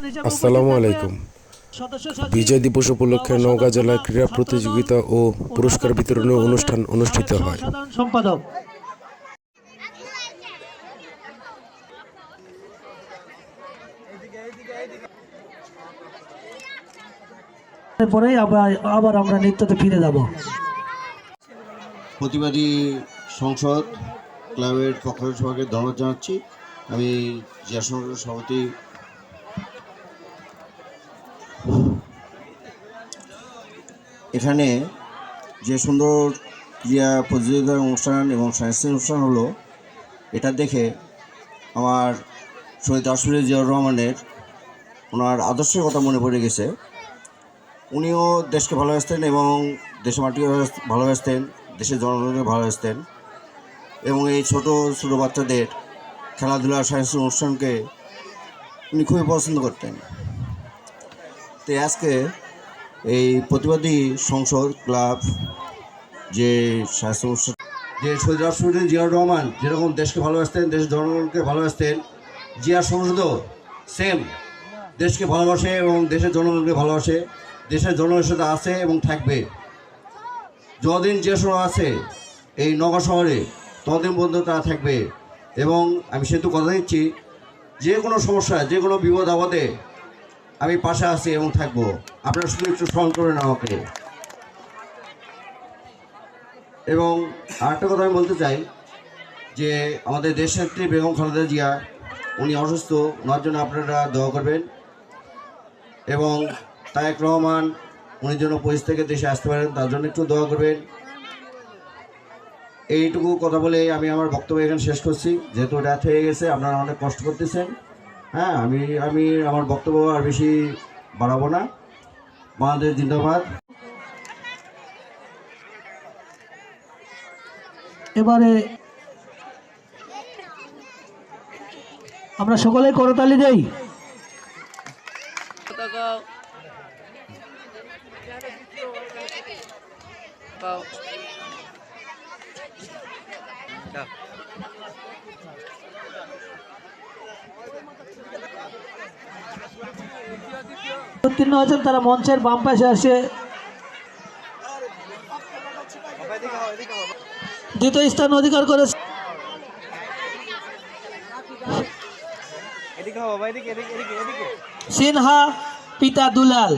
আসসালামু আলাইকুম। বিজয় দিবস উপলক্ষে নওগাঁ জেলায় ক্রীড়া প্রতিযোগিতা ও পুরস্কার বিতরণী অনুষ্ঠান অনুষ্ঠিত হয়। সাধারণ সম্পাদক পরে আবার আমরা নৃত্যতে ফিরে যাব। প্রতিবাদী সংসদ ক্লাবের পক্ষ থেকে সবাইকে ধন্যবাদ জানাচ্ছি। আমি জেলা সংসদের সভাপতি এখানে যে সুন্দর ক্রীড়া প্রতিযোগিতার অনুষ্ঠান এবং সাংস্কৃতিক অনুষ্ঠান হলো, এটা দেখে আমার শহীদ রাষ্ট্রপতি জিয়াউর রহমানের ওনার আদর্শের কথা মনে পড়ে গেছে। উনিও দেশকে ভালোবাসতেন এবং দেশের মাটিকে ভালোবাসতেন, দেশের জনগণকে ভালোবাসতেন এবং এই ছোট ছোট বাচ্চাদের খেলাধুলা সাংস্কৃতিক অনুষ্ঠানকে উনি খুবই পছন্দ করতেন। তো আজকে এই প্রতিবাদী সংসদ ক্লাব যে সাংস্কৃতিক অনুষ্ঠান, যে শহীদ রাষ্ট্রপতি জিয়াউর রহমান যেরকম দেশকে ভালোবাসতেন, দেশের জনগণকে ভালোবাসতেন, জিয়া সংসদও সেম দেশকে ভালোবাসে এবং দেশের জনগণকে ভালোবাসে, দেশের জনগণের সাথে আছে এবং থাকবে। যতদিন যে সময় আছে এই নওগাঁ শহরে ততদিন পর্যন্ত তারা থাকবে এবং আমি সেহেতু কথা দিচ্ছি, যে কোনো সমস্যা, যে কোনো বিপদ আপদে আমি পাশে আছি এবং থাকবো। আপনারা শুধু একটু স্মরণ করেন আমাকে। এবং আরেকটা কথা আমি বলতে চাই যে আমাদের দেশনেত্রী বেগম খালেদা জিয়া উনি অসুস্থ, ওনার জন্য আপনারা দোয়া করবেন এবং তারেক রহমান উনি যেন পরিস্থিতি থেকে দেশে আসতে পারেন তার জন্য একটু দোয়া করবেন। এইটুকু কথা বলে আমি আমার বক্তব্য এখানে শেষ করছি, যেহেতু রাত হয়ে গেছে, আপনারা অনেক কষ্ট করতেছেন। হ্যাঁ, আমি আমার বক্তব্য আর বেশি বাড়াবো না। বাংলাদেশ জিন্দাবাদ। এবারে আমরা সকলে করতালি দেই। উত্তীর্ণ হয়েছেন তারা মঞ্চের বাম পাশে আসে দ্বিতীয় স্থান অধিকার করেছে সিনহা পিতা দুলাল।